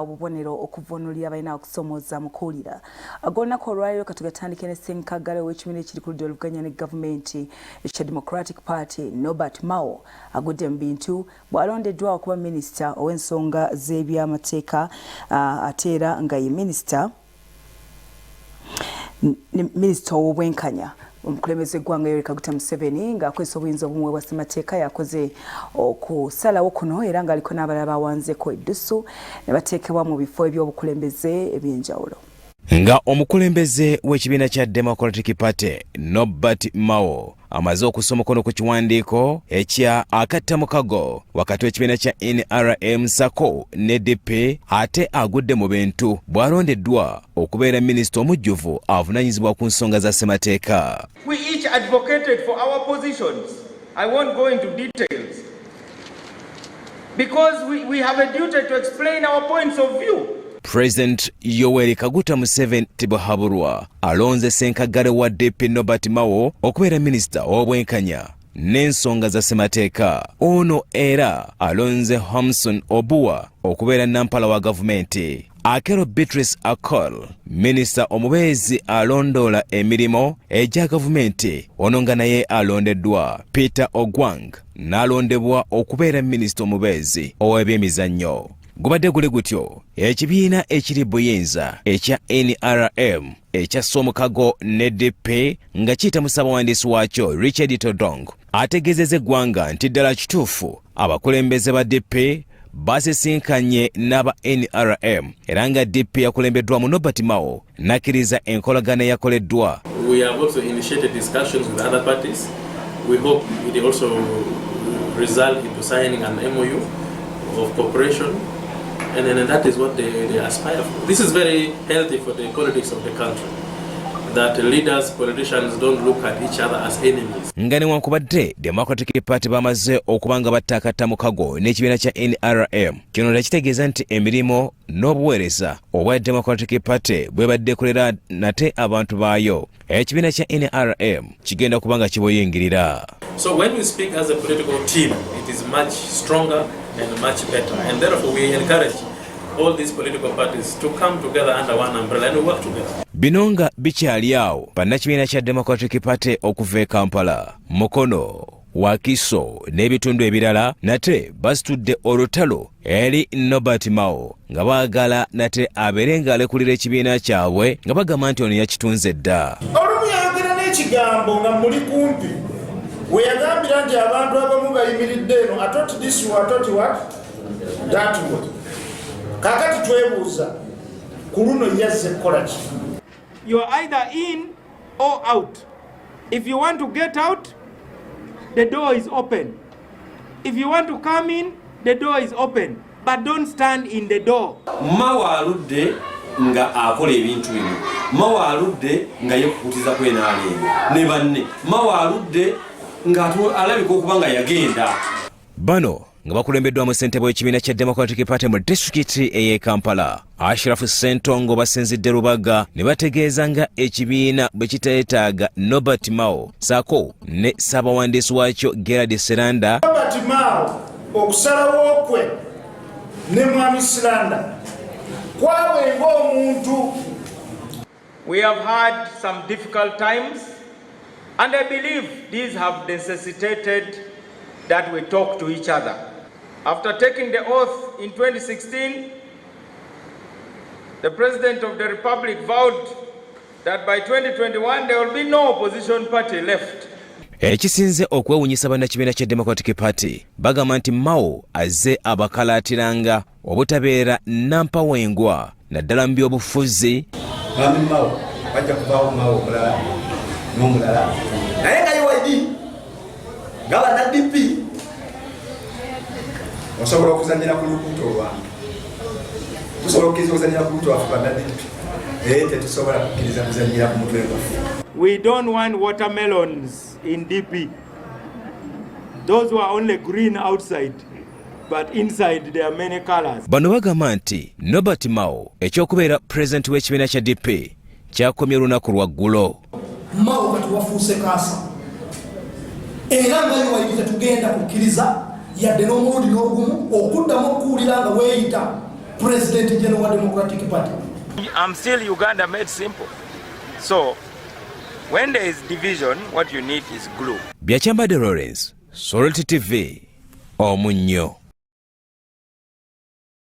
obubonero okuvunulira abalina okusomoza mu kuwulira ag'olunaku olwaliro katugatandike ne ssenkaggale w'ekibiina ekiri ku ludda oluvuganya ne gavumenti ekya Democratic Party Norbert MAO agudde mu bintu bw'alondeddwa okuba minisita ow'ensonga z'ebyamateeka ate era nga ye minisita ow'obwenkanya. Omukulembeze gwanga Yoweri Kaguta Museveni ng'akozesa obuyinza obumwe bwa ssemateeka yakoze okusalawo kuno era ng'aliko n'abalala bawanzeeko eddusu ne bateekebwa mu bifo eby'obukulembeze eby'enjawulo. Nga omukulembeze w'ekibiina kya Democratic Party Norbert MAO amaze okusoma kono ku kiwandiiko ekya akattamukago wakati w'ekibiina kya NRM Sako ne DP ate agudde mu bintu bw'alondeddwa okubeera minisita omujjuvu avunaanyizibwa ku nsonga za ssemateeka. We each advocated for our positions. I won't go into details because we have a duty to explain our points of view. President Yoweri Kaguta Museveni Tibuhaburwa alonze ssenkaggale wa DP Norbert MAO okubeera minisita ow'obwenkanya n'ensonga za ssemateeka. Ono era alonze Hamson Obuwa okubeera nampala wa gavumenti. Akero Beatrice Akol minisita omubeezi alondoola emirimu egya gavumenti ono nga naye alondeddwa. Peter Ogwang n'alondebwa okubeera minisita omubeezi ow'ebyemizannyo. Gubadde guli gutyo ekibiina ekiri buyinza ekya NRM ekya Somukago ne DP nga kiyita musabawandiisi waakyo Richard Todong ategeezezza eggwanga nti ddala kituufu abakulembeze ba DP basisinkanye n'aba NRM era nga DP yakulembeddwamu Norbert MAO n'akkiriza enkolagana eyakoleddwa. We have also initiated discussions with other parties. We hope it will also result into signing an MOU of cooperation. And then that is what they aspire for. This is very healthy for the politics of the country. That leaders, politicians don't look at each other as enemies. Nga newankubadde Democratic Party bamaze okubanga batta akattamukago n'ekibiina kya NRM kino nakitegeeza nti emirimu n'obuweereza obwa Democratic Party bwe badde kolera nate abantu baayo ekibiina kya NRM kigenda kubanga kiboyingirira. So when we speak as a political team, it is much stronger and much better, and therefore we encourage all these political parties to come together under one umbrella and work together. Binonga bikyali awo bannakibiina kya Democratic Party okuva e Kampala, Mukono, Wakiso n'ebitundu ebirala nate basitudde olutalo eri Norbert MAO nga baagala nate abeere ng'alekulira ekibiina kyabwe nga bagamba nti ono yakitunze dda. Olumu yayogera n'ekigambo nga muli kumpi we yagambira nti abantu abamu bayimiridde eno atoti this atoti what that what. Kakati twebuuza ku luno yazze kukola ki? You are either in or out. If you want to get out, the door is open. If you want to come in, the door is open. But don't stand in the door. MAO aludde nga akola ebintu bino. MAO aludde nga yekukutiza kwenaalema ne banne. MAO aludde nga alabika okuba nga yagenda. Bano nga bakulembeddwamu ssentebe w'ekibiina kya Democratic Party mu disitulikiti ey'e Kampala Ashraf Ssentongo basinzidde Lubaga ne bategeeza nga ekibiina bwe kiteetaaga Norbert MAO Sako ne ssaabawandiisi waakyo Gerard Seranda. Norbert MAO okusalawo kwe ne mwami Seranda kwawe ng'omuntu. We have had some difficult times, and I believe these have necessitated that we talk to each other. After taking the oath in 2016, the President of the Republic vowed that by 2021 there will be no opposition party left. Ekisinze okwewunyisa bannakibiina kya Democratic Party bagamba nti MAO azze abakalaatiranga obutabeera nampawengwa naddala mu by'obufuzi. Mwami MAO bajja kubaawo MAO omulala n'omulala naye nga UID gaba na DP osobola okuzanyira ku lukuto olwange tusobola okukkiriza okuzanyira ku lukuto waffe banna DP tetusobola kukkiriza kuzanyira ku mutwe gwaffe. We don't want watermelons in DP. Those who are only green outside, but inside there are many colors. Bano bagamba nti Norbert MAO ekyokubeera president w'ekibiina kya DP kyakomye olunaku lwaggulo. MAO kati wafuuse kaasa era nga UID tetugenda kukkiriza yadde n'omulundi n'ogumu okuddamu okuwulira nga weeyita President General wa Democratic Party. I'm still Uganda made simple. So, when there is division, what you need is glue. Byachambadde Lawrence, Saloti TV, Omunnyo.